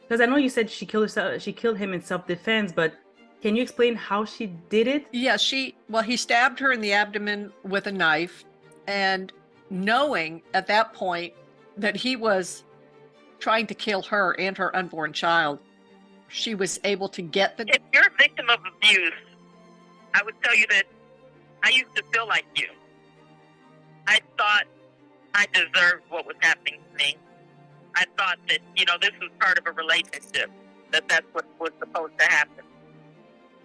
Because I know you said she killed him in self-defense, but can you explain how she did it? Yeah, he stabbed her in the abdomen with a knife, and knowing at that point that he was trying to kill her and her unborn child, she was able to get the... If you're a victim of abuse, I would tell you that I used to feel like you. I thought I deserved what was happening to me. I thought that, this was part of a relationship, that's what was supposed to happen.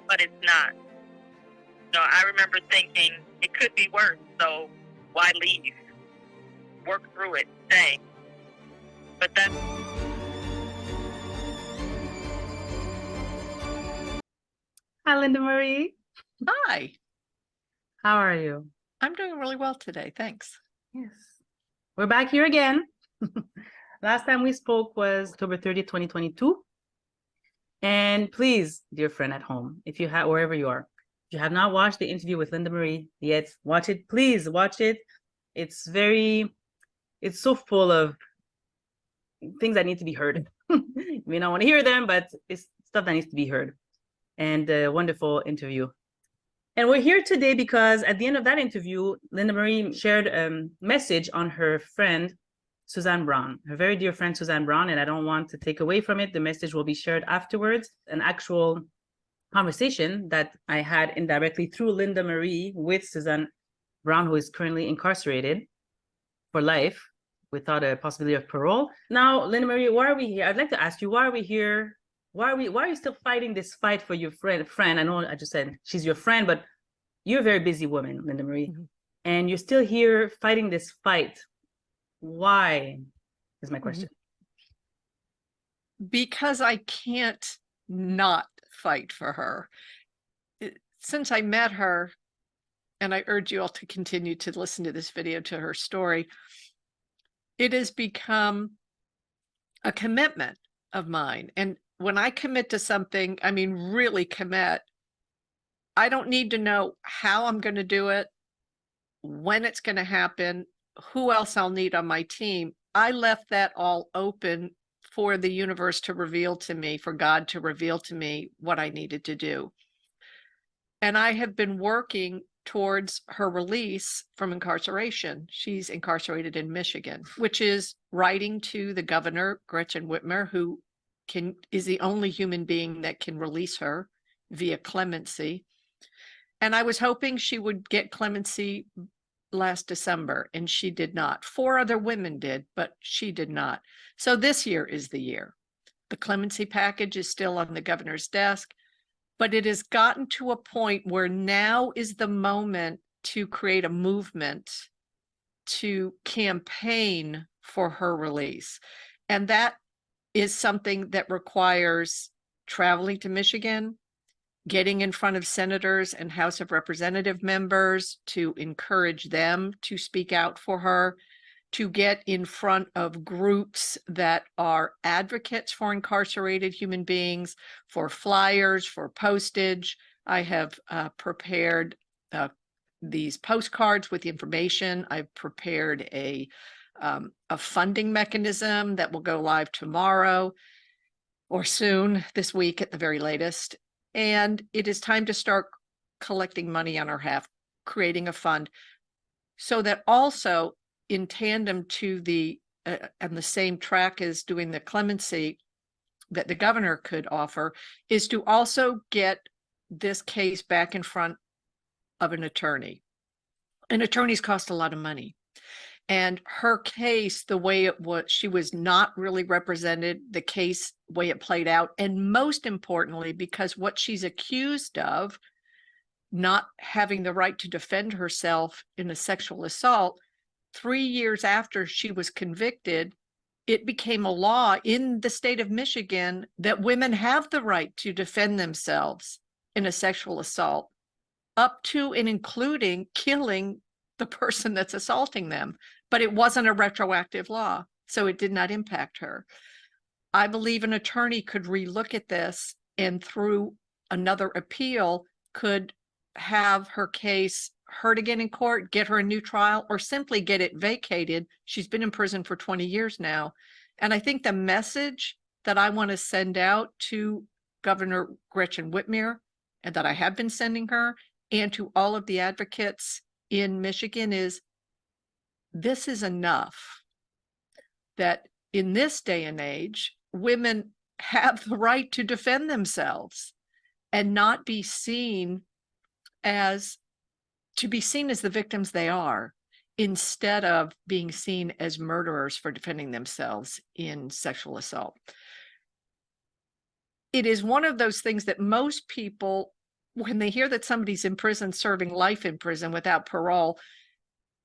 But it's not. I remember thinking it could be worse, so why leave? Work through it, stay. But that's... Hi, Linda Marie. Hi. How are you? I'm doing really well today, thanks. Yes. We're back here again. Last time we spoke was October 30th, 2022. And please, dear friend at home, if you have, wherever you are, if you have not watched the interview with Linda Marie yet, watch it. Please watch it. It's so full of things that need to be heard. You may not want to hear them, but it's stuff that needs to be heard. And a wonderful interview. And we're here today because at the end of that interview, Linda Marie shared a message on her friend, Suzanne Brown, her very dear friend, Suzanne Brown, and I don't want to take away from it. The message will be shared afterwards, an actual conversation that I had indirectly through Linda Marie with Suzanne Brown, who is currently incarcerated for life without a possibility of parole. Now, Linda Marie, why are we here? I'd like to ask you, why are we here? Why are you still fighting this fight for your friend? I know I just said she's your friend, but you're a very busy woman, Linda Marie, and you're still here fighting this fight. Why is my question. Because I can't not fight for her. Since I met her, and I urge you all to continue to listen to this video, to her story, it has become a commitment of mine. And when I commit to something, I mean, really commit, I don't need to know how I'm going to do it, when it's going to happen, who else I'll need on my team. I left that all open for the universe to reveal to me, for God to reveal to me what I needed to do. And I have been working towards her release from incarceration. She's incarcerated in Michigan, which is writing to the governor, Gretchen Witmer, who is the only human being that can release her via clemency. And I was hoping she would get clemency last December, and she did not. 4 other women did, but she did not. So this year is the year. The clemency package is still on the governor's desk, but it has gotten to a point where now is the moment to create a movement to campaign for her release. And that is something that requires traveling to Michigan, getting in front of senators and House of Representative members to encourage them to speak out for her, to get in front of groups that are advocates for incarcerated human beings, for flyers, for postage. I have prepared these postcards with information. I've prepared a funding mechanism that will go live tomorrow or soon, this week at the very latest. And it is time to start collecting money on our half, creating a fund, so that also in tandem to the and the same track as doing the clemency that the governor could offer, is to also get this case back in front of an attorney. And attorneys cost a lot of money. And her case, the way it was, she was not really represented, the case, way it played out. And most importantly, because what she's accused of, not having the right to defend herself in a sexual assault, 3 years after she was convicted, it became a law in the state of Michigan that women have the right to defend themselves in a sexual assault, up to and including killing the person that's assaulting them. But it wasn't a retroactive law, so it did not impact her. I believe an attorney could relook at this and through another appeal could have her case heard again in court, get her a new trial, or simply get it vacated. She's been in prison for 20 years now. And I think the message that I want to send out to Governor Gretchen Witmer, and that I have been sending her, and to all of the advocates in Michigan, is this is enough. That in this day and age, women have the right to defend themselves and not be seen as the victims they are, instead of being seen as murderers for defending themselves in sexual assault. It is one of those things that most people, when they hear that somebody's in prison serving life in prison without parole,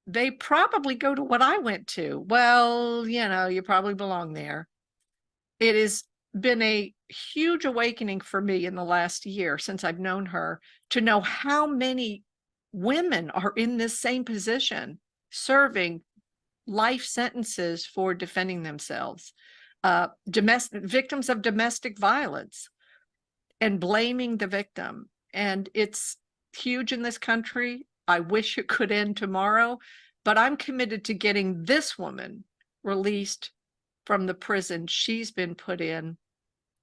they probably go to what I went to. Well, you probably belong there. It has been a huge awakening for me in the last year since I've known her, to know how many women are in this same position, serving life sentences for defending themselves, victims of domestic violence, and blaming the victim. And it's huge in this country. I wish it could end tomorrow, but I'm committed to getting this woman released from the prison she's been put in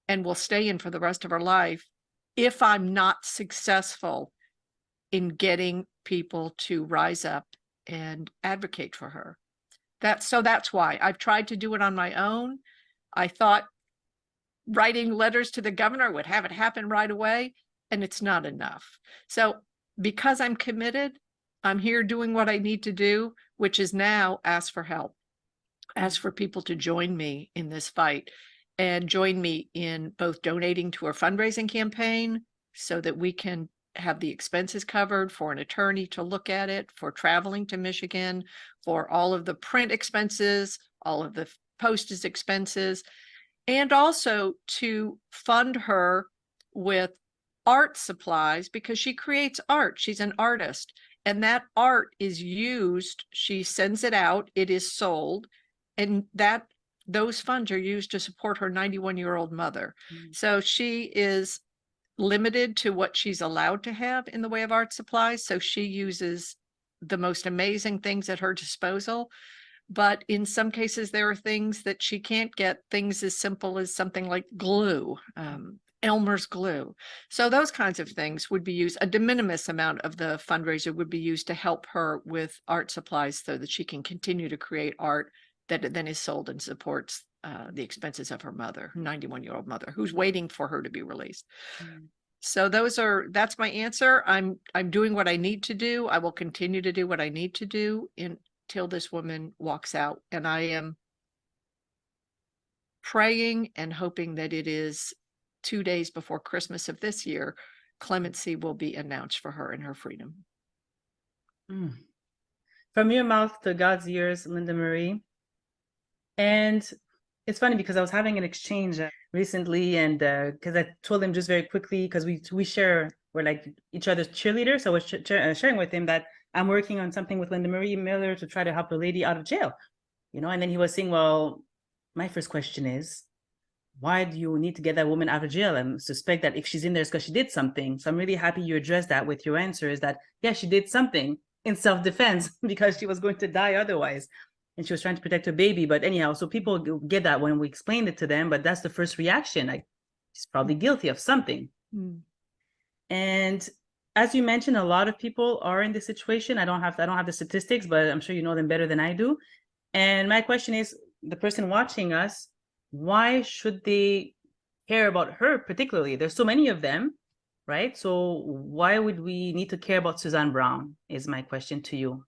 and will stay in for the rest of her life if I'm not successful in getting people to rise up and advocate for her. That's why I've tried to do it on my own. I thought writing letters to the governor would have it happen right away, and it's not enough. So because I'm committed, I'm here doing what I need to do, which is now ask for help, ask for people to join me in this fight, and join me in both donating to our fundraising campaign so that we can have the expenses covered for an attorney to look at it, for traveling to Michigan, for all of the print expenses, all of the postage expenses, and also to fund her with art supplies, because she creates art. She's an artist, and that art is used. She sends it out, it is sold, and those funds are used to support her 91-year-old mother. So she is limited to what she's allowed to have in the way of art supplies. So she uses the most amazing things at her disposal. But in some cases, there are things that she can't get, things as simple as something like glue, Elmer's glue. So those kinds of things would be used. A de minimis amount of the fundraiser would be used to help her with art supplies so that she can continue to create art that then is sold and supports the expenses of her mother, her 91-year-old mother, who's waiting for her to be released. So that's my answer. I'm doing what I need to do. I will continue to do what I need to do until this woman walks out. And I am praying and hoping that it is 2 days before Christmas of this year, clemency will be announced for her and her freedom. From your mouth to God's ears, Linda Marie. And it's funny because I was having an exchange recently, and because I told him just very quickly, because we're like each other's cheerleaders. So I was sharing with him that I'm working on something with Linda Marie Miller to try to help a lady out of jail, and then he was saying, well, my first question is, why do you need to get that woman out of jail? And suspect that if she's in there, it's because she did something. So I'm really happy you addressed that with your answer, is that, yeah, she did something in self-defense because she was going to die otherwise. And she was trying to protect her baby. But anyhow, so people get that when we explained it to them, but that's the first reaction. Like, she's probably guilty of something. And as you mentioned, a lot of people are in this situation. I don't have the statistics, but I'm sure you know them better than I do. And my question is, the person watching us, why should they care about her particularly? There's so many of them, right? So why would we need to care about Suzanne Brown, is my question to you.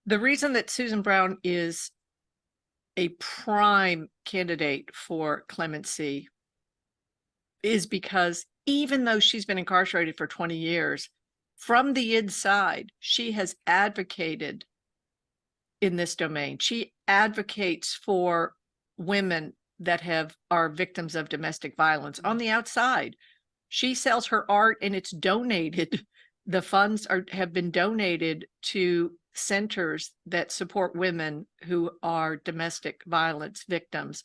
The reason that Susan Brown is a prime candidate for clemency is because even though she's been incarcerated for 20 years, from the inside, she has advocated in this domain. She advocates for women that are victims of domestic violence. On the outside, she sells her art and it's donated. The funds have been donated to centers that support women who are domestic violence victims.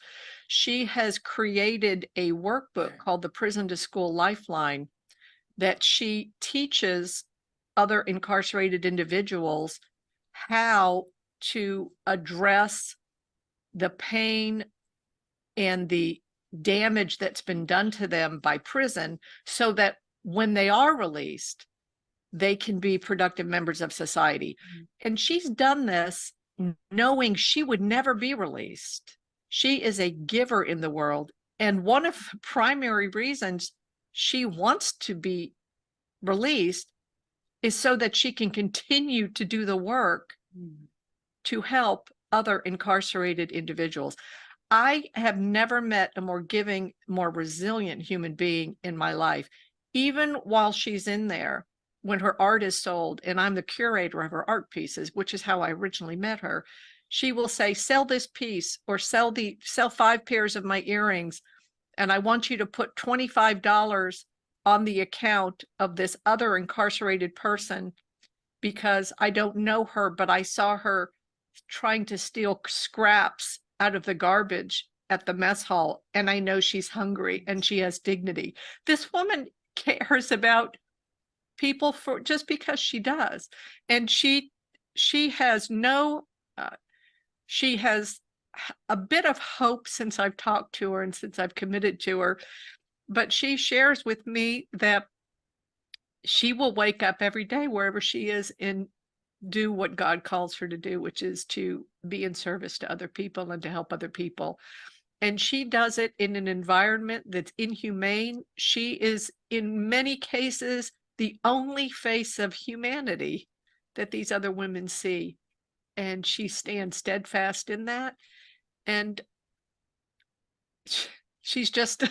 She has created a workbook called the Prison to School Lifeline that she teaches other incarcerated individuals how to address the pain and the damage that's been done to them by prison, so that when they are released, they can be productive members of society. And she's done this knowing she would never be released. She is a giver in the world. And one of the primary reasons she wants to be released is so that she can continue to do the work to help other incarcerated individuals. I have never met a more giving, more resilient human being in my life. Even while she's in there, when her art is sold and I'm the curator of her art pieces, which is how I originally met her, she will say, sell this piece, or sell 5 pairs of my earrings, and I want you to put $25 on the account of this other incarcerated person, because I don't know her, but I saw her trying to steal scraps out of the garbage at the mess hall, and I know she's hungry and she has dignity. This woman cares about people for just because she does. And she has she has a bit of hope since I've talked to her and since I've committed to her, but she shares with me that she will wake up every day wherever she is and do what God calls her to do, which is to be in service to other people and to help other people. And she does it in an environment that's inhumane. She is, in many cases, the only face of humanity that these other women see. And she stands steadfast in that. And she's just,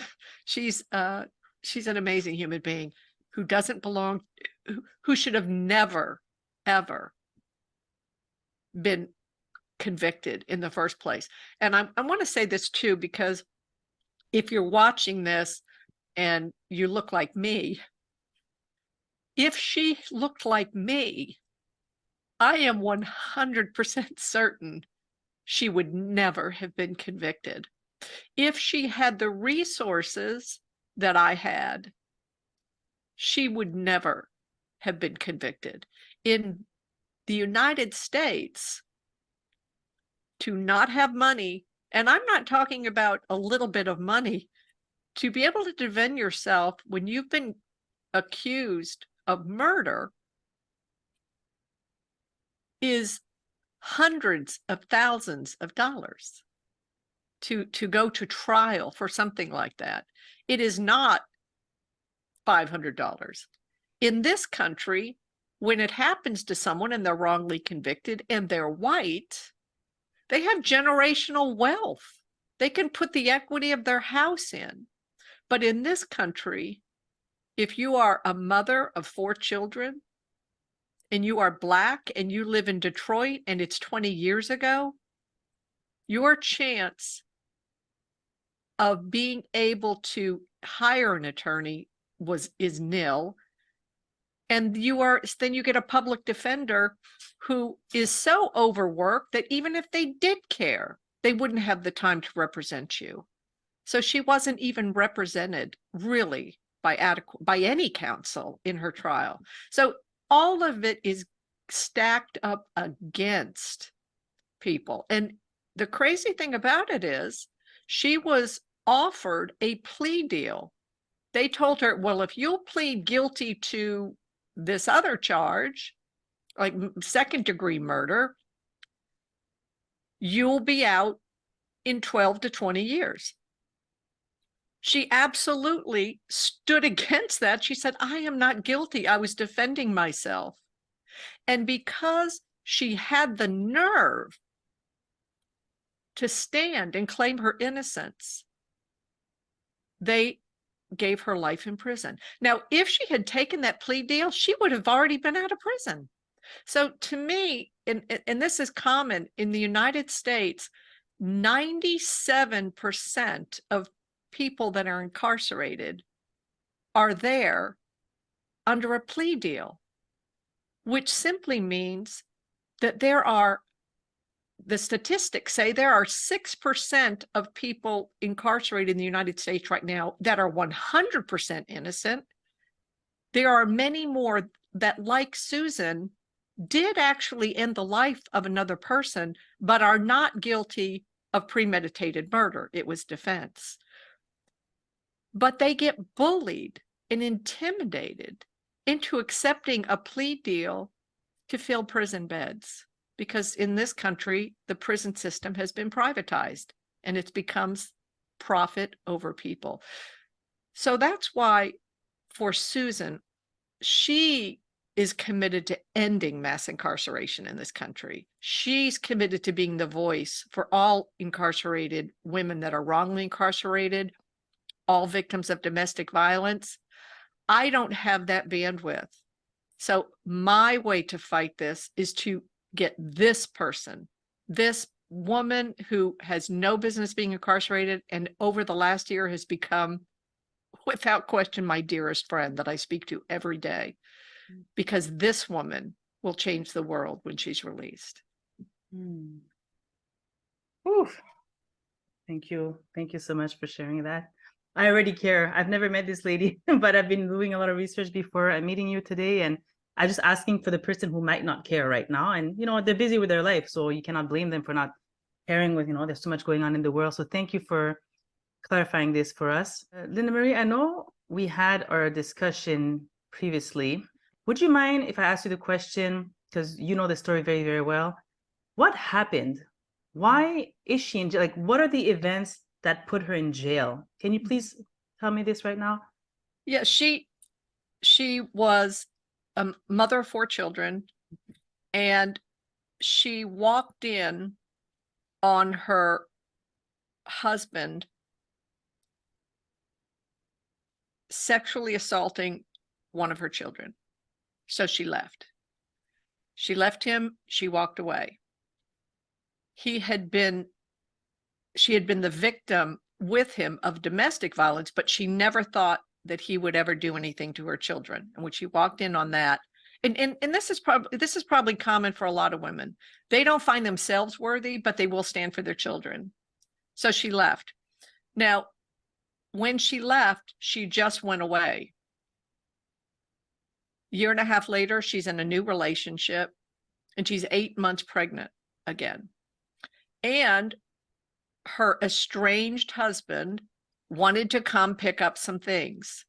she's an amazing human being who doesn't belong, who should have never, ever been convicted in the first place. And I want to say this too, because if you're watching this and you look like me, if she looked like me, I am 100% certain she would never have been convicted. If she had the resources that I had, she would never have been convicted. In the United States, to not have money, and I'm not talking about a little bit of money, to be able to defend yourself when you've been accused of murder is hundreds of thousands of dollars to go to trial for something like that. It is not $500. In this country, when it happens to someone and they're wrongly convicted and they're white, they have generational wealth. They can put the equity of their house in. But in this country, if you are a mother of 4 children and you are Black and you live in Detroit and it's 20 years ago, your chance of being able to hire an attorney is nil. And then you get a public defender who is so overworked that even if they did care, they wouldn't have the time to represent you. So she wasn't even represented really by any counsel in her trial. So all of it is stacked up against people. And the crazy thing about it is she was offered a plea deal. They told her, well, if you'll plead guilty to this other charge, like 2nd-degree murder, you'll be out in 12 to 20 years. She absolutely stood against that. She said, I am not guilty. I was defending myself. And because she had the nerve to stand and claim her innocence, they gave her life in prison. Now, if she had taken that plea deal, she would have already been out of prison. So to me, and this is common in the United States, 97% of people that are incarcerated are there under a plea deal, which simply means that the statistics say there are 6% of people incarcerated in the United States right now that are 100% innocent. There are many more that, like Susan, did actually end the life of another person, but are not guilty of premeditated murder. It was defense. But they get bullied and intimidated into accepting a plea deal to fill prison beds, because in this country, the prison system has been privatized and it becomes profit over people. So that's why for Susan, she is committed to ending mass incarceration in this country. She's committed to being the voice for all incarcerated women that are wrongly incarcerated, all victims of domestic violence. I don't have that bandwidth. So my way to fight this is to get this person, this woman who has no business being incarcerated and over the last year has become, without question, my dearest friend that I speak to every day, because this woman will change the world when she's released. Mm. Oof. Thank you. Thank you so much for sharing that. I already care. I've never met this lady, but I've been doing a lot of research before I'm meeting you today. And I'm just asking for the person who might not care right now. And, you know, they're busy with their life, so you cannot blame them for not caring with, you know, there's so much going on in the world. So thank you for clarifying this for us. Linda Marie, I know we had our discussion previously. Would you mind if I ask you the question, because you know the story very, very well? What happened? Why is she in jail? Like, what are the events that put her in jail? Can you please tell me this right now? Yeah, she was a mother of 4 children, and she walked in on her husband sexually assaulting one of her children. So she left. She left him, she walked away. She had been the victim with him of domestic violence, but she never thought that he would ever do anything to her children. And when she walked in on that, and this is probably common for a lot of women. They don't find themselves worthy, but they will stand for their children. So she left. Now, when she left, she just went away. Year and a half later, she's in a new relationship and she's 8 months pregnant again. And her estranged husband wanted to come pick up some things.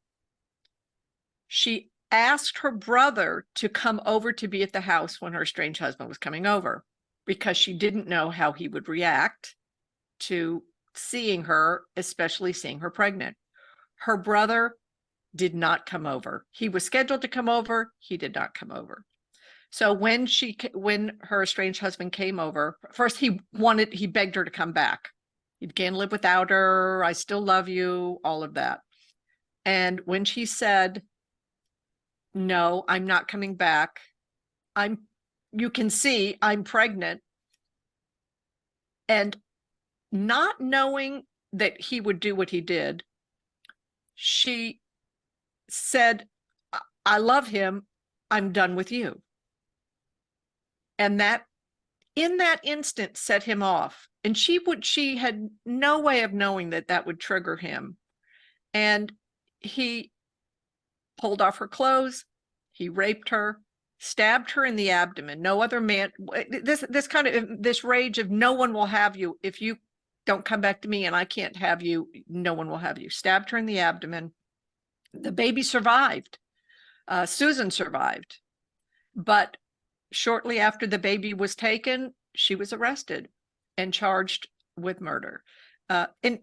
She asked her brother to come over to be at the house when her estranged husband was coming over, because she didn't know how he would react to seeing her, especially seeing her pregnant. Her brother did not come over. He was scheduled to come over. He did not come over. So when her estranged husband came over, first he begged her to come back. You can't live without her. I still love you, all of that. And when she said, no, I'm not coming back. You can see I'm pregnant. And not knowing that he would do what he did, she said, I love him. I'm done with you. And that, in that instant, set him off. And she had no way of knowing that that would trigger him. And he pulled off her clothes. He raped her, stabbed her in the abdomen. No other man, this rage of no one will have you if you don't come back to me, and I can't have you, no one will have you. Stabbed her in the abdomen. The baby survived. Susan survived. But shortly after the baby was taken, she was arrested and charged with murder. And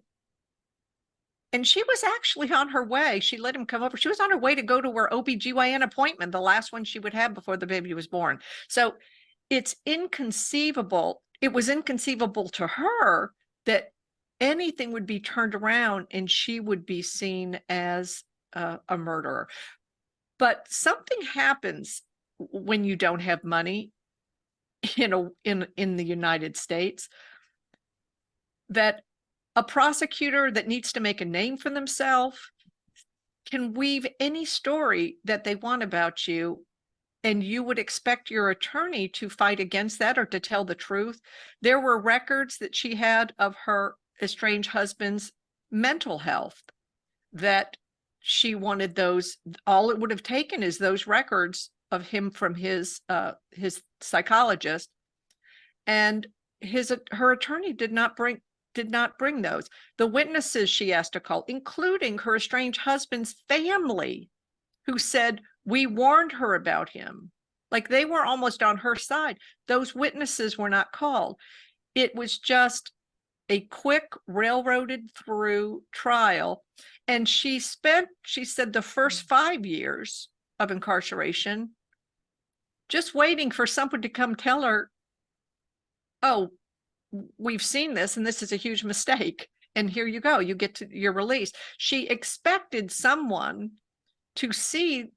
she was actually on her way. She let him come over. She was on her way to go to her OBGYN appointment, the last one she would have before the baby was born. So it's inconceivable. It was inconceivable to her that anything would be turned around and she would be seen as a murderer. But something happens when you don't have money in the United States, that a prosecutor that needs to make a name for themselves can weave any story that they want about you, and you would expect your attorney to fight against that or to tell the truth. There were records that she had of her estranged husband's mental health that she wanted those. All it would have taken is those records of him from his psychologist, and her attorney did not did not bring those. The witnesses she asked to call, including her estranged husband's family, who said, we warned her about him. Like they were almost on her side. Those witnesses were not called. It was just a quick railroaded through trial. And she said the first 5 years of incarceration just waiting for someone to come tell her, oh, we've seen this and this is a huge mistake. And here you go, you're released. She expected someone to see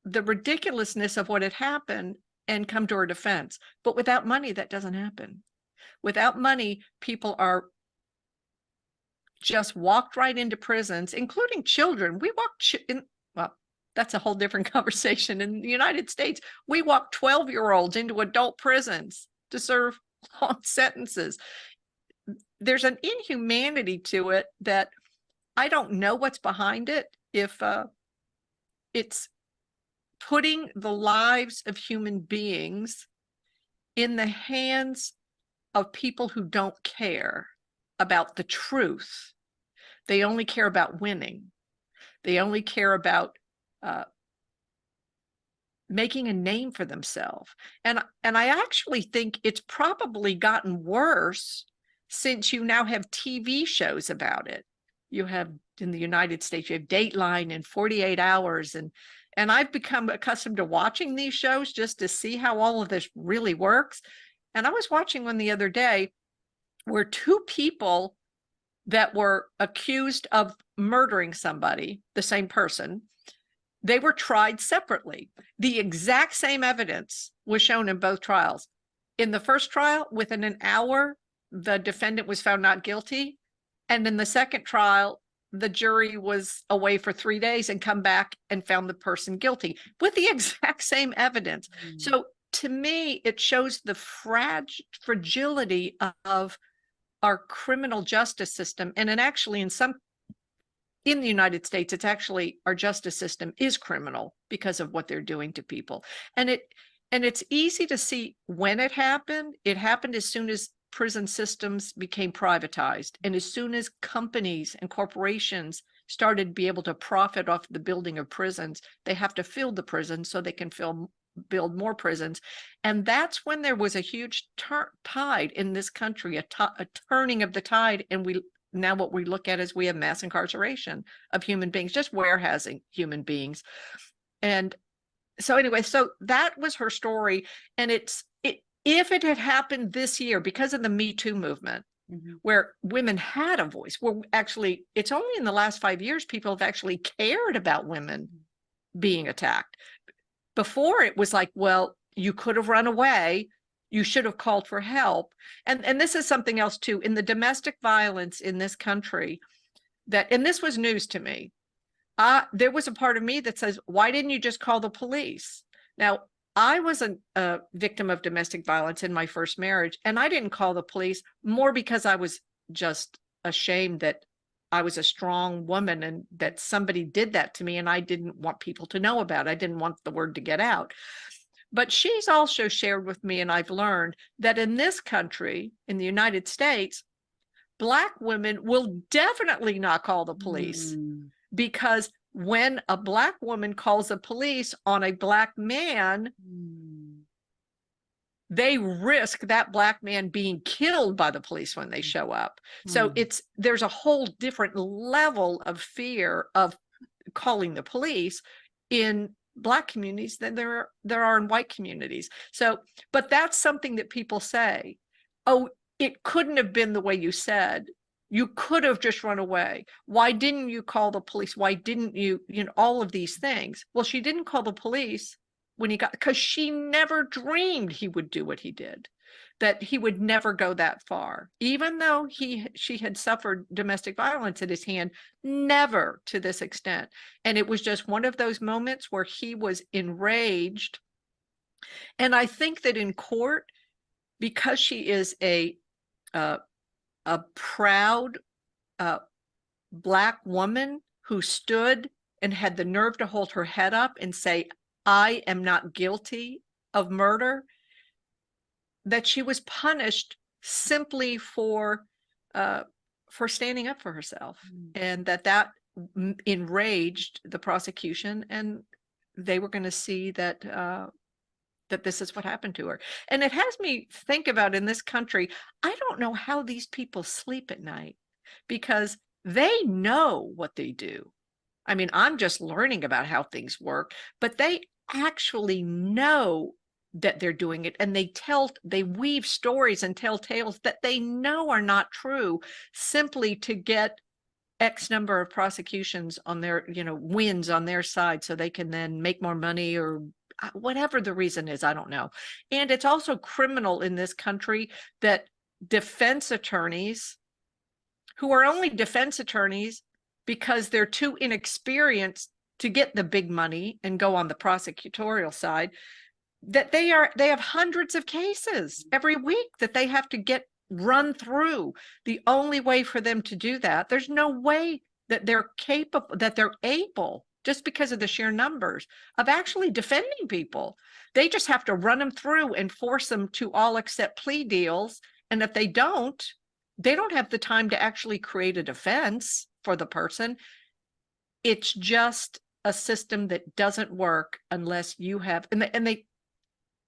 the ridiculousness of what had happened and come to her defense. But without money, that doesn't happen. Without money, people are just walked right into prisons, including children. We walked well, that's a whole different conversation. In the United States, we walk 12-year-olds into adult prisons to serve long sentences. There's an inhumanity to it that I don't know what's behind it. If it's putting the lives of human beings in the hands of people who don't care about the truth. They only care about winning. They only care about making a name for themselves. And I actually think it's probably gotten worse since you now have TV shows about it. You have, in the United States, you have Dateline and 48 Hours. And I've become accustomed to watching these shows just to see how all of this really works. And I was watching one the other day where two people that were accused of murdering somebody, the same person, they were tried separately. The exact same evidence was shown in both trials. In the first trial, within an hour, the defendant was found not guilty. And in the second trial, the jury was away for 3 days and come back and found the person guilty with the exact same evidence. So to me, it shows the fragility of our criminal justice system. And actually in the United States, it's actually our justice system is criminal because of what they're doing to people. And it's easy to see when it happened. It happened as soon as prison systems became privatized. And as soon as companies and corporations started to be able to profit off the building of prisons, they have to fill the prisons so they can build more prisons. And that's when there was a huge tide in this country, a turning of the tide. And now what we look at is we have mass incarceration of human beings, just warehousing human beings. And so anyway, so that was her story. And if it had happened this year, because of the Me Too movement, where women had a voice, where actually it's only in the last 5 years people have actually cared about women being attacked. Before it was like, well, you could have run away, you should have called for help. And this is something else too, in the domestic violence in this country, and this was news to me. There was a part of me that says, why didn't you just call the police? Now, I was a victim of domestic violence in my first marriage, and I didn't call the police more because I was just ashamed that I was a strong woman and that somebody did that to me, and I didn't want people to know about it. I didn't want the word to get out. But she's also shared with me, and I've learned that in this country, in the United States, Black women will definitely not call the police because when a Black woman calls the police on a Black man, they risk that Black man being killed by the police when they show up. So there's a whole different level of fear of calling the police in Black communities than there are in white communities. So, but that's something that people say, oh, it couldn't have been the way you said. You could have just run away. Why didn't you call the police? Why didn't you, all of these things? Well, she didn't call the police when because she never dreamed he would do what he did, that he would never go that far. Even though she had suffered domestic violence at his hand, never to this extent. And it was just one of those moments where he was enraged. And I think that in court, because she is a proud Black woman who stood and had the nerve to hold her head up and say, I am not guilty of murder, that she was punished simply for for standing up for herself, Mm. and that enraged the prosecution, and they were going to see that that this is what happened to her. And it has me think about, in this country, I don't know how these people sleep at night, because they know what they do. I mean, I'm just learning about how things work, but they actually know that they're doing it, and they weave stories and tell tales that they know are not true, simply to get X number of prosecutions on their, wins on their side, so they can then make more money, or whatever the reason is, I don't know. And it's also criminal in this country that defense attorneys, who are only defense attorneys because they're too inexperienced to get the big money and go on the prosecutorial side, that they have hundreds of cases every week that they have to get run through. The only way for them to do that, there's no way that they're capable, that they're able, just because of the sheer numbers, of actually defending people. They just have to run them through and force them to all accept plea deals. And if they don't have the time to actually create a defense for the person. It's just a system that doesn't work unless you have,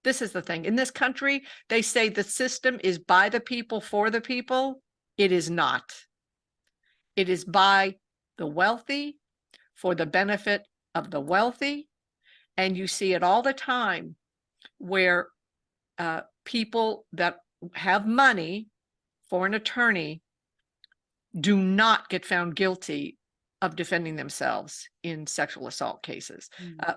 this is the thing. In this country, they say the system is by the people, for the people. It is not. It is by the wealthy, for the benefit of the wealthy. And you see it all the time, where people that have money for an attorney do not get found guilty of defending themselves in sexual assault cases.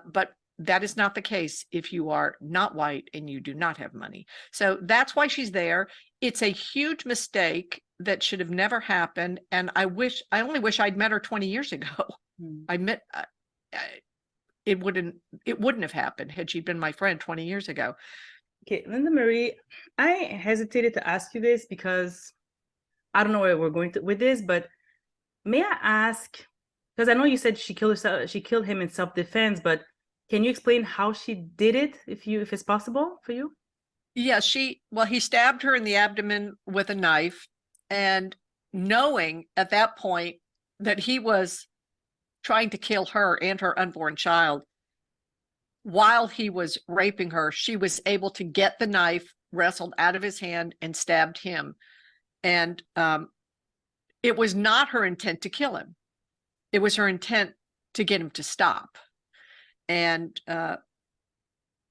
But that is not the case if you are not white and you do not have money. So that's why she's there. It's a huge mistake that should have never happened. And I only wish I'd met her 20 years ago. It wouldn't have happened had she been my friend 20 years ago. Okay, Linda Marie, I hesitated to ask you this because I don't know where we're going with this, but may I ask, because I know you said she killed him in self-defense, but can you explain how she did it, if it's possible for you? Yeah, he stabbed her in the abdomen with a knife, and knowing at that point that he was trying to kill her and her unborn child, while he was raping her, she was able to get the knife wrestled out of his hand and stabbed him. And it was not her intent to kill him. It was her intent to get him to stop. And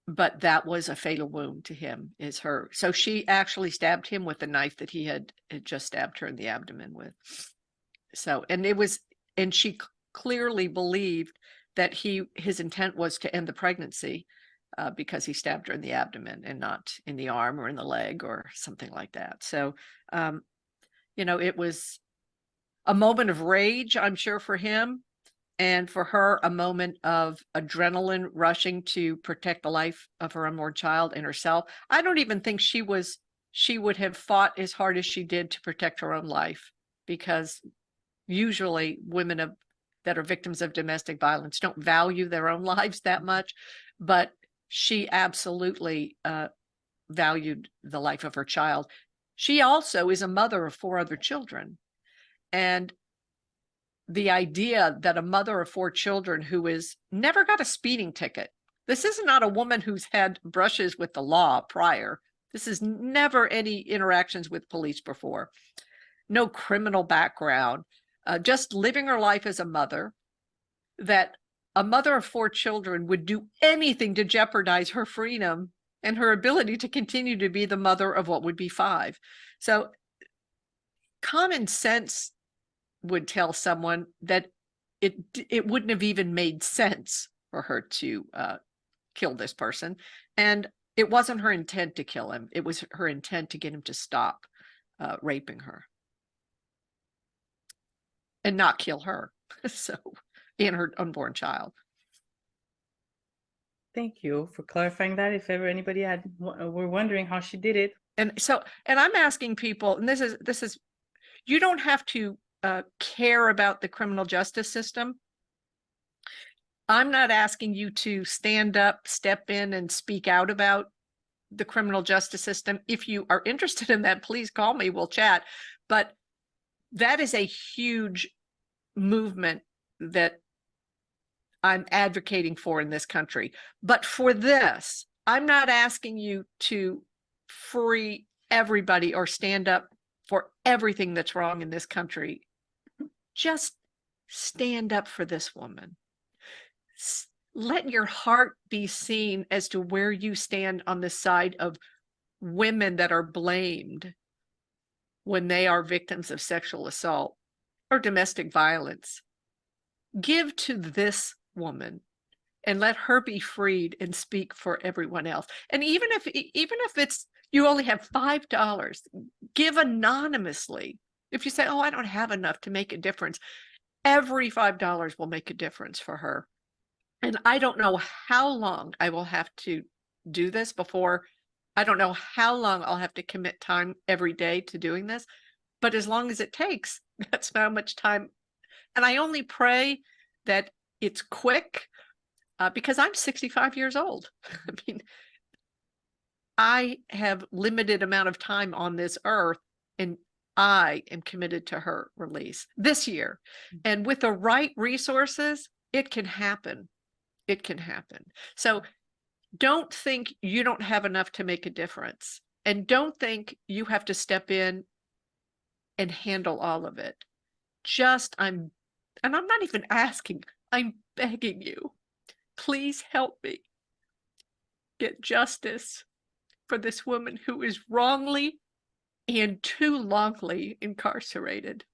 but that was a fatal wound to him, so she actually stabbed him with the knife that he had just stabbed her in the abdomen with. So, and she clearly believed that his intent was to end the pregnancy, because he stabbed her in the abdomen and not in the arm or in the leg or something like that. So, it was a moment of rage, I'm sure, for him. And for her, a moment of adrenaline rushing to protect the life of her unborn child and herself. I don't even think she would have fought as hard as she did to protect her own life, because usually women that are victims of domestic violence don't value their own lives that much. But she absolutely valued the life of her child. She also is a mother of 4 other children. And the idea that a mother of 4 children who is never got a speeding ticket. This is not a woman who's had brushes with the law prior. This is never any interactions with police before. No criminal background, just living her life as a mother, that a mother of 4 children would do anything to jeopardize her freedom and her ability to continue to be the mother of what would be 5. So common sense would tell someone that it wouldn't have even made sense for her to kill this person. And it wasn't her intent to kill him. It was her intent to get him to stop raping her and not kill her. So, and her unborn child. Thank you for clarifying that. If ever anybody were wondering how she did it. And I'm asking people, and this is, you don't have to care about the criminal justice system. I'm not asking you to stand up, step in, and speak out about the criminal justice system. If you are interested in that, please call me, we'll chat. But that is a huge movement that I'm advocating for in this country. But for this, I'm not asking you to free everybody or stand up for everything that's wrong in this country. Just stand up for this woman. Let your heart be seen as to where you stand on the side of women that are blamed when they are victims of sexual assault or domestic violence. Give to this woman and let her be freed and speak for everyone else. And even if it's you only have $5, give anonymously. If you say, oh, I don't have enough to make a difference, every $5 will make a difference for her. And I don't know how long I will have to do this before. I don't know how long I'll have to commit time every day to doing this, but as long as it takes, that's how much time. And I only pray that it's quick because I'm 65 years old. I mean, I have limited amount of time on this earth, and I am committed to her release this year. And with the right resources, it can happen. It can happen. So don't think you don't have enough to make a difference. And don't think you have to step in and handle all of it. And I'm not even asking, I'm begging you, please help me get justice for this woman who is wrongly and too longly incarcerated.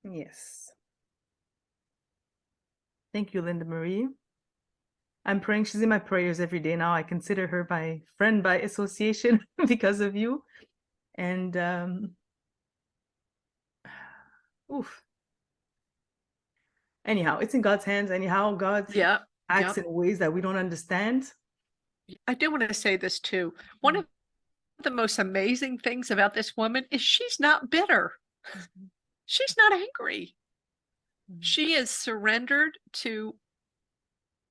Yes. Thank you, Linda Marie. I'm praying. She's in my prayers every day now. I consider her my friend by association because of you. And oof. Anyhow, it's in God's hands. Anyhow, God acts in ways that we don't understand. I do want to say this too. One of the most amazing things about this woman is she's not bitter. She's not angry. She is surrendered to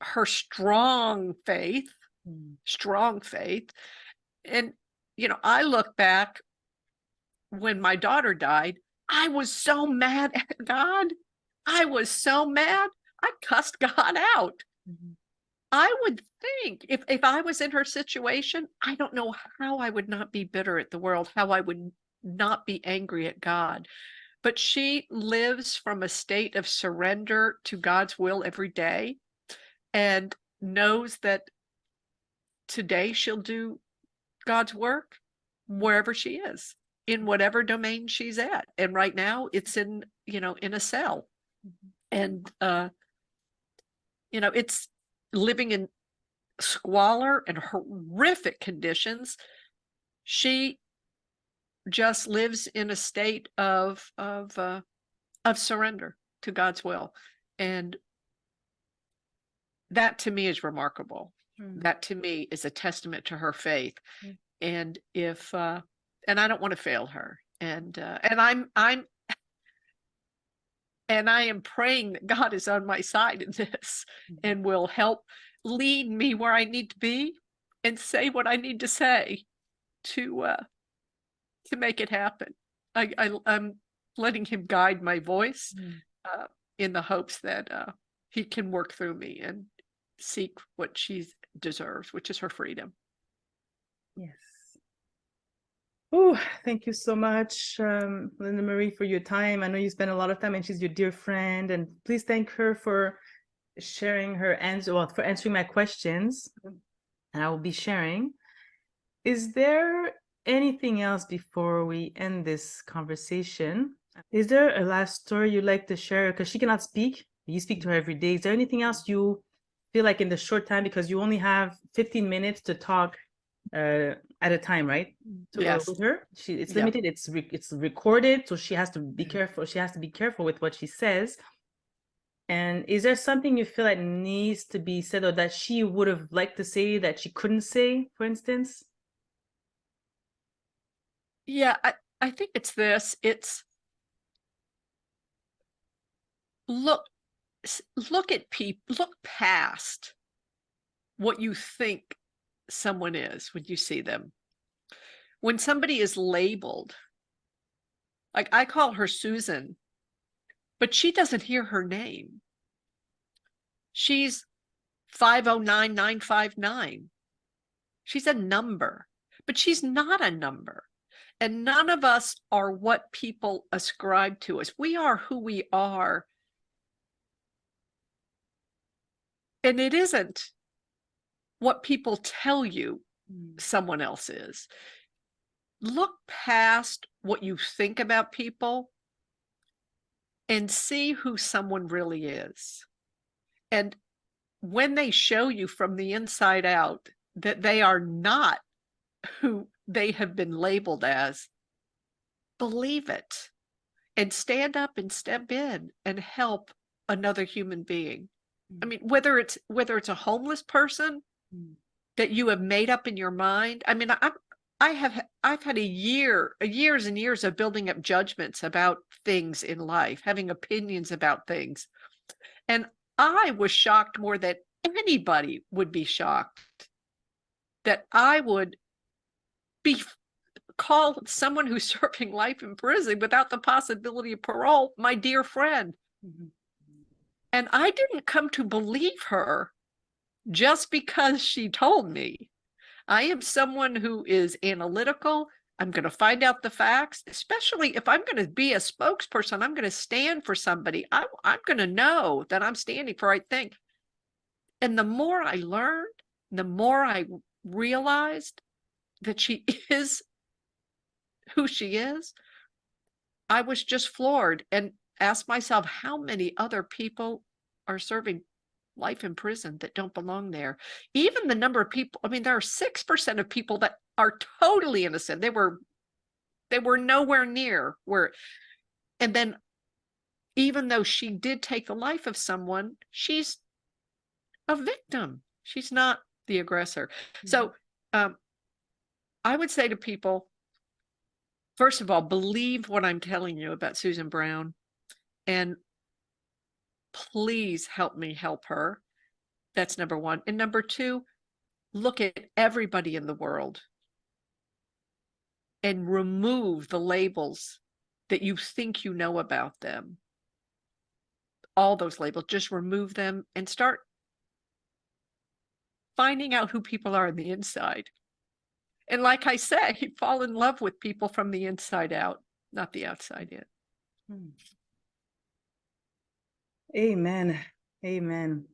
her strong faith. And, you know, I look back when my daughter died, I was so mad at God. I was so mad. I cussed God out. I would think if I was in her situation, I don't know how I would not be bitter at the world, how I would not be angry at God. But she lives from a state of surrender to God's will every day and knows that today she'll do God's work wherever she is, in whatever domain she's at. And right now it's in a cell. And, it's living in squalor and horrific conditions. She just lives in a state of surrender to God's will. And that to me is remarkable. That to me is a testament to her faith. And and I don't want to fail her. And I am praying that God is on my side in this and will help lead me where I need to be and say what I need to say to make it happen. I'm letting him guide my voice in the hopes that he can work through me and seek what she deserves, which is her freedom. Yes. Oh, thank you so much, Linda Marie, for your time. I know you spend a lot of time, and she's your dear friend. And please thank her for sharing her answer, well, for answering my questions. And I will be sharing. Is there anything else before we end this conversation? Is there a last story you'd like to share? Because she cannot speak. You speak to her every day. Is there anything else you feel like in the short time, because you only have 15 minutes to talk at a time, right? Yes. With her, it's limited. It's recorded, so she has to be careful. She has to be careful with what she says. And is there something you feel like needs to be said, or that she would have liked to say that she couldn't say, for instance? Yeah, I think it's this. It's look at people, look past what you think someone is when you see them. When somebody is labeled, like I call her Susan, but she doesn't hear her name. She's 509959. She's a number, but she's not a number. And none of us are what people ascribe to us. We are who we are. And it isn't what people tell you someone else is. Look past what you think about people and see who someone really is. And when they show you from the inside out that they are not who they have been labeled as, believe it and stand up and step in and help another human being. I mean, whether it's a homeless person that you have made up in your mind. I mean, I've had years and years of building up judgments about things in life, having opinions about things. And I was shocked more than anybody would be shocked that I would be called someone who's serving life in prison without the possibility of parole, my dear friend. And I didn't come to believe her just because she told me. I am someone who is analytical. I'm going to find out the facts, especially if I'm going to be a spokesperson. I'm going to stand for somebody. I'm going to know that I'm standing for right thing. And the more I learned, the more I realized that she is who she is, I was just floored and asked myself, how many other people are serving life in prison that don't belong there? Even the number of people, I mean, there are 6% of people that are totally innocent. They were nowhere near where, and then even though she did take the life of someone, she's a victim. She's not the aggressor. So I would say to people, first of all, believe what I'm telling you about Susan Brown, and please help me help her. That's number one. And number two, look at everybody in the world and remove the labels that you think you know about them. All those labels, just remove them and start finding out who people are on the inside. And like I say, fall in love with people from the inside out, not the outside in. Amen. Amen.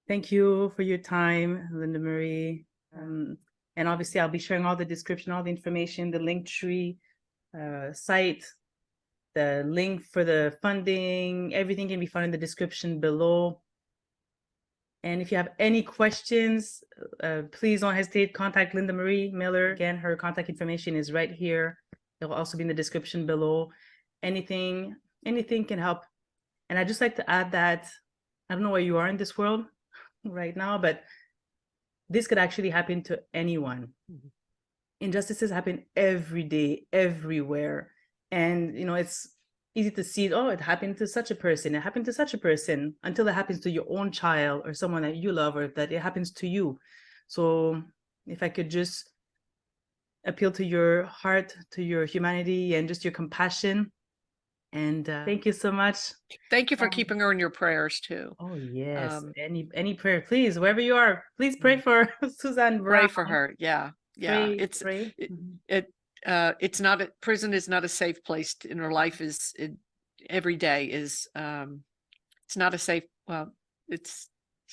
Thank you for your time, Linda Marie. And obviously, I'll be sharing all the description, all the information, the Linktree site, the link for the funding, everything can be found in the description below. And if you have any questions, please don't hesitate, contact Linda Marie Miller. Again, her contact information is right here. It will also be in the description below. Anything can help. And I'd just like to add that I don't know where you are in this world right now, but this could actually happen to anyone. Injustices happen every day, everywhere. And, you know, it's easy to see, oh, it happened to such a person, it happened to such a person, until it happens to your own child or someone that you love, or that it happens to you. So if I could just appeal to your heart, to your humanity, and just your compassion. And thank you so much. Thank you for keeping her in your prayers too. Oh yes, any prayer, please, wherever you are, please pray for Susan Brown. Pray for her. Yeah. Pray. It's not prison is not a safe place, and her life is every day is it's not a safe, well, it's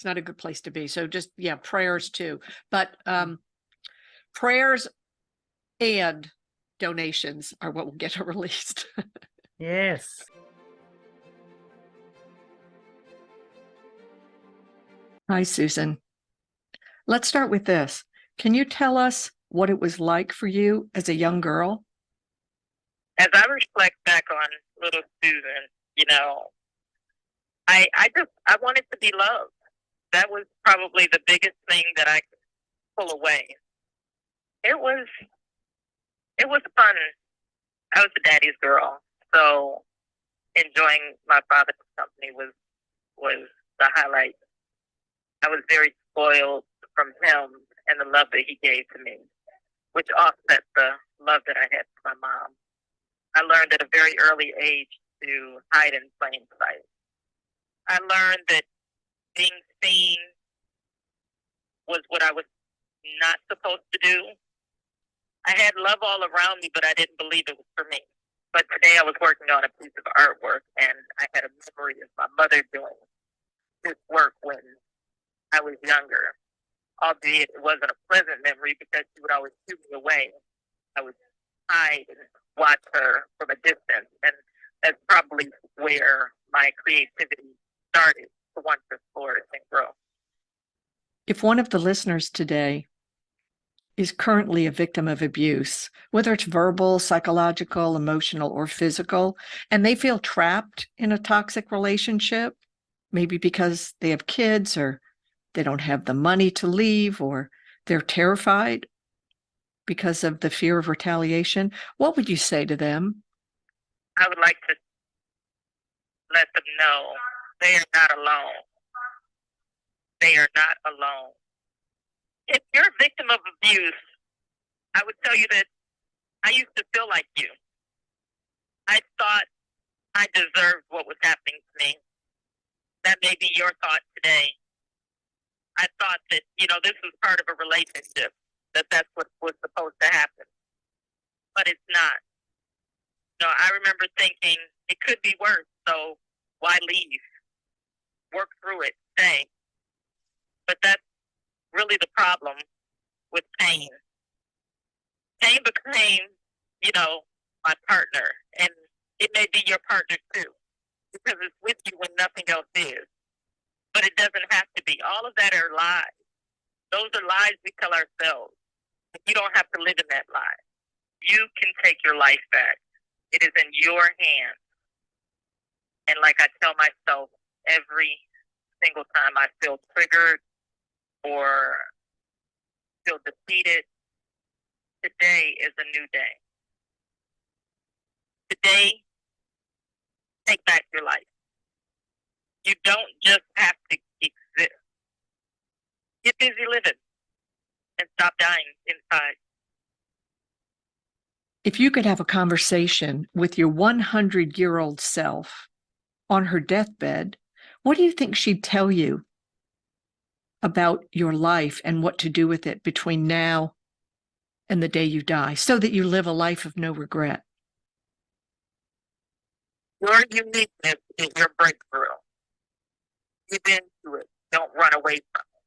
not a good place to be. So just, yeah, prayers too, but prayers and donations are what will get her released. Yes. Hi, Susan. Let's start with this. Can you tell us what it was like for you as a young girl? As I reflect back on little Susan, you know, I wanted to be loved. That was probably the biggest thing that I could pull away. It was fun. I was a daddy's girl, so enjoying my father's company was the highlight. I was very spoiled from him, and the love that he gave to me, which offset the love that I had for my mom. I learned at a very early age to hide in plain sight. I learned that being seen was what I was not supposed to do. I had love all around me, but I didn't believe it was for me. But today I was working on a piece of artwork, and I had a memory of my mother doing this work when I was younger, albeit it wasn't a pleasant memory because she would always shoo me away. I would hide and watch her from a distance, and that's probably where my creativity started to want to flourish and grow. If one of the listeners today is currently a victim of abuse, whether it's verbal, psychological, emotional, or physical, and they feel trapped in a toxic relationship, maybe because they have kids or they don't have the money to leave or they're terrified because of the fear of retaliation, what would you say to them? I would like to let them know they are not alone. They are not alone. If you're a victim of abuse, I would tell you that I used to feel like you. I thought I deserved what was happening to me. That may be your thought today. I thought that, this was part of a relationship, that's what was supposed to happen. But it's not. I remember thinking it could be worse, so why leave? Work through it, stay. But that's really the problem with pain. Pain became, my partner, and it may be your partner too, because it's with you when nothing else is. But it doesn't have to be. All of that are lies. Those are lies we tell ourselves. You don't have to live in that lie. You can take your life back. It is in your hands. And like I tell myself every single time I feel triggered or feel defeated, today is a new day. Today, take back your life. You don't just have to exist. Get busy living and stop dying inside. If you could have a conversation with your 100-year-old self on her deathbed, what do you think she'd tell you about your life and what to do with it between now and the day you die, so that you live a life of no regret? Your uniqueness is your breakthrough. Give into it. Don't run away from it.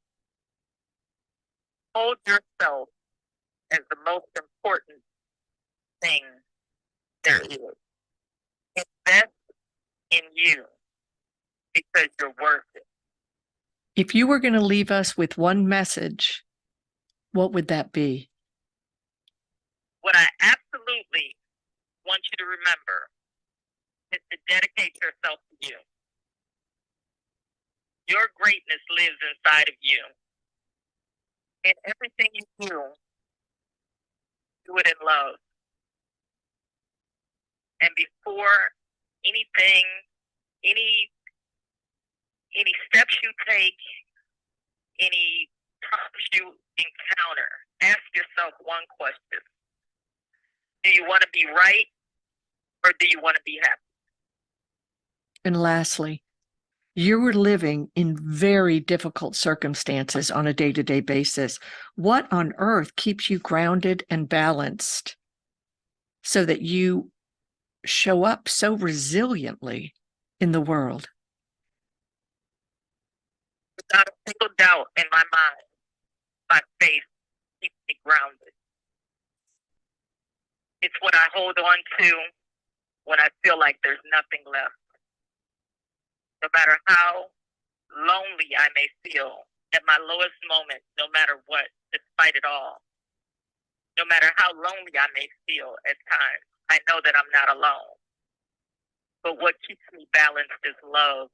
Hold yourself as the most important thing there is. Invest in you because you're worth it. If you were going to leave us with one message, what would that be? What I absolutely want you to remember is to dedicate yourself to you. Your greatness lives inside of you. And everything you do it in love. And before anything, any steps you take, any problems you encounter, ask yourself one question. Do you want to be right, or do you want to be happy? And lastly, you were living in very difficult circumstances on a day-to-day basis. What on earth keeps you grounded and balanced so that you show up so resiliently in the world? Without a single doubt in my mind, my faith keeps me grounded. It's what I hold on to when I feel like there's nothing left. No matter how lonely I may feel at my lowest moment, no matter what, despite it all, no matter how lonely I may feel at times, I know that I'm not alone. But what keeps me balanced is love.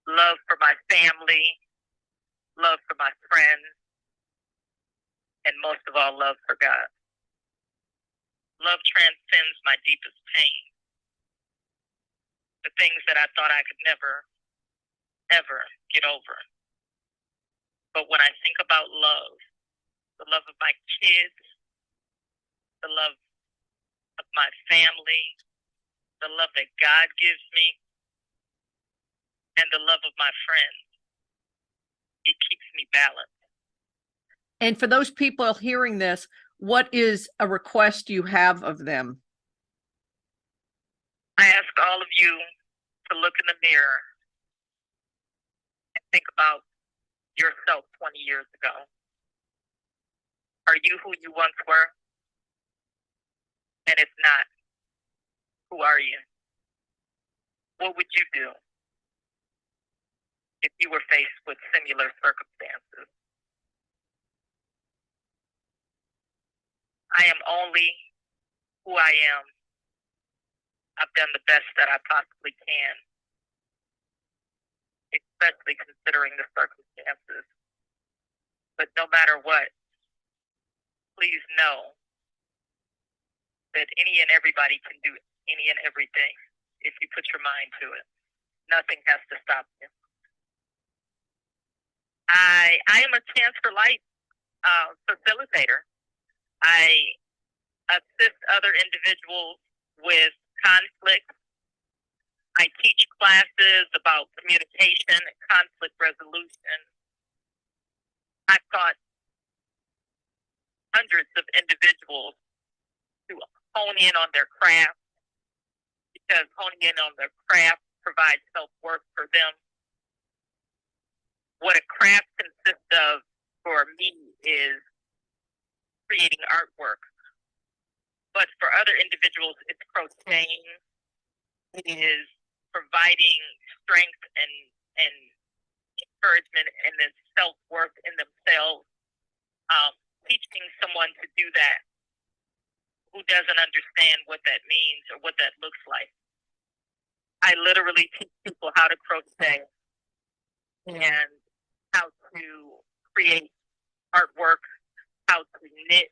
Love for my family, love for my friends, and most of all, love for God. Love transcends my deepest pain. The things that I thought I could never, ever get over. But when I think about love, the love of my kids, the love of my family, the love that God gives me, and the love of my friends, it keeps me balanced. And for those people hearing this, what is a request you have of them? I ask all of you to look in the mirror and think about yourself 20 years ago. Are you who you once were? And if not, who are you? What would you do if you were faced with similar circumstances? I am only who I am. I've done the best that I possibly can, especially considering the circumstances. But no matter what, please know that any and everybody can do any and everything if you put your mind to it. Nothing has to stop you. I am a Chance for Life facilitator. I assist other individuals with conflict. I teach classes about communication and conflict resolution. I've taught hundreds of individuals to hone in on their craft, because honing in on their craft provides self-worth for them. What a craft consists of for me is creating artwork. But for other individuals, it's crocheting. It is providing strength and encouragement and then self-worth in themselves. Teaching someone to do that who doesn't understand what that means or what that looks like. I literally teach people how to crochet and how to create artwork, how to knit.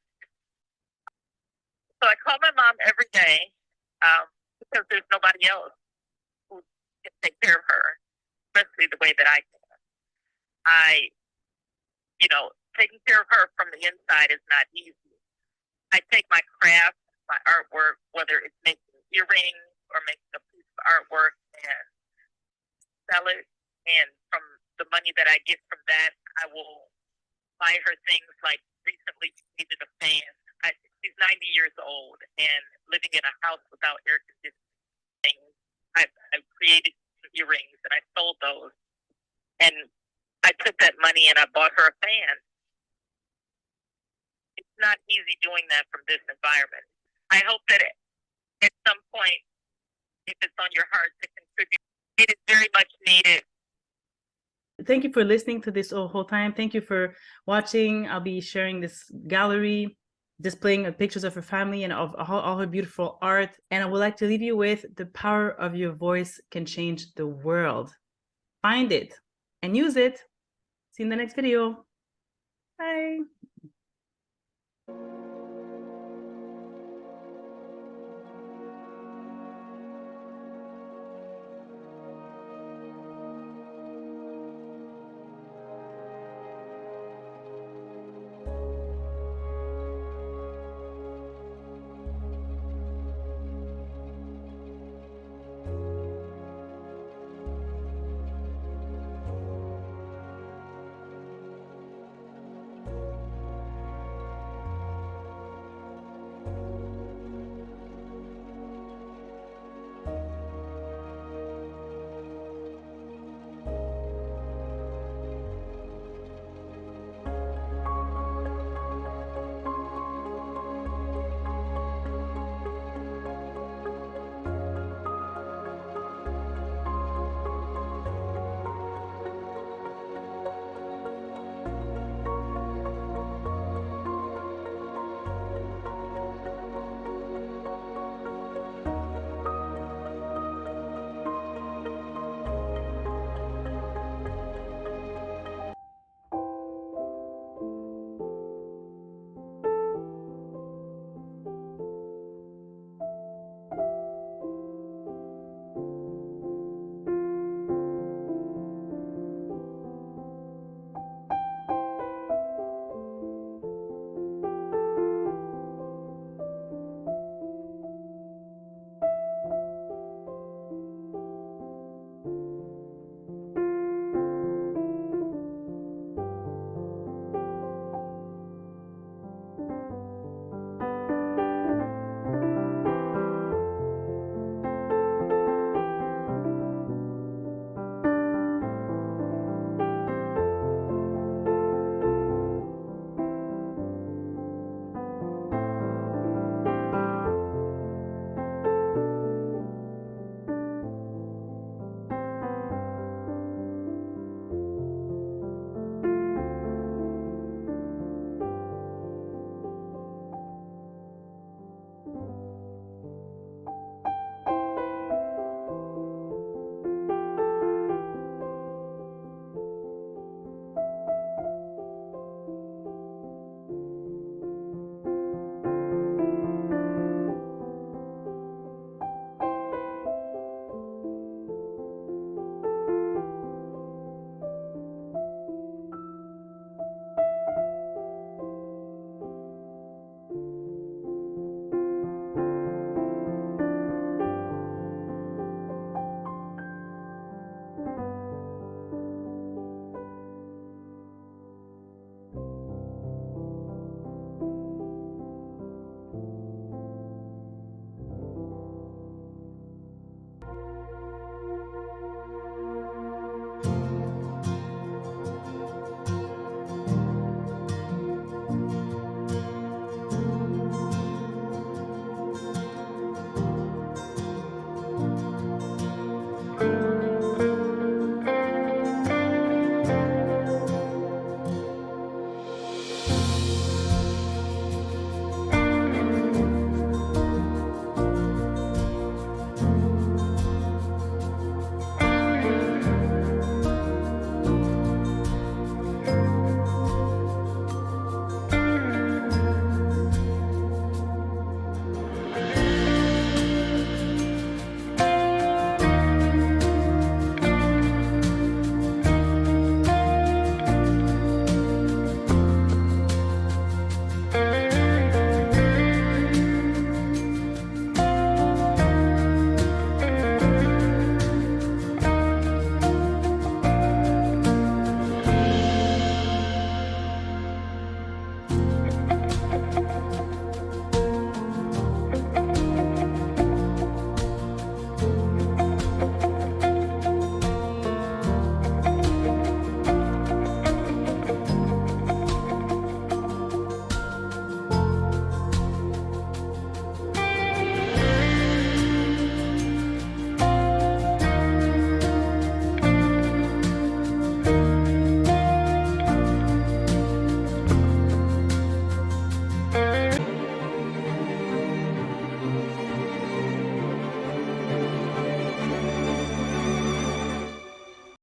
So I call my mom every day because there's nobody else who can take care of her, especially the way that I can. Taking care of her from the inside is not easy. I take my craft, my artwork, whether it's making earrings or making a piece of artwork, and sell it. And from the money that I get from that, I will buy her things. Like recently, she needed a fan. She's 90 years old and living in a house without air conditioning. I created some earrings and I sold those. And I took that money and I bought her a fan. It's not easy doing that from this environment. I hope that at some point, if it's on your heart to contribute, it is very much needed. Thank you for listening to this whole time. Thank you for watching. I'll be sharing this gallery, displaying pictures of her family and of all her beautiful art. And I would like to leave you with: the power of your voice can change the world. Find it and use it. See you in the next video. Bye.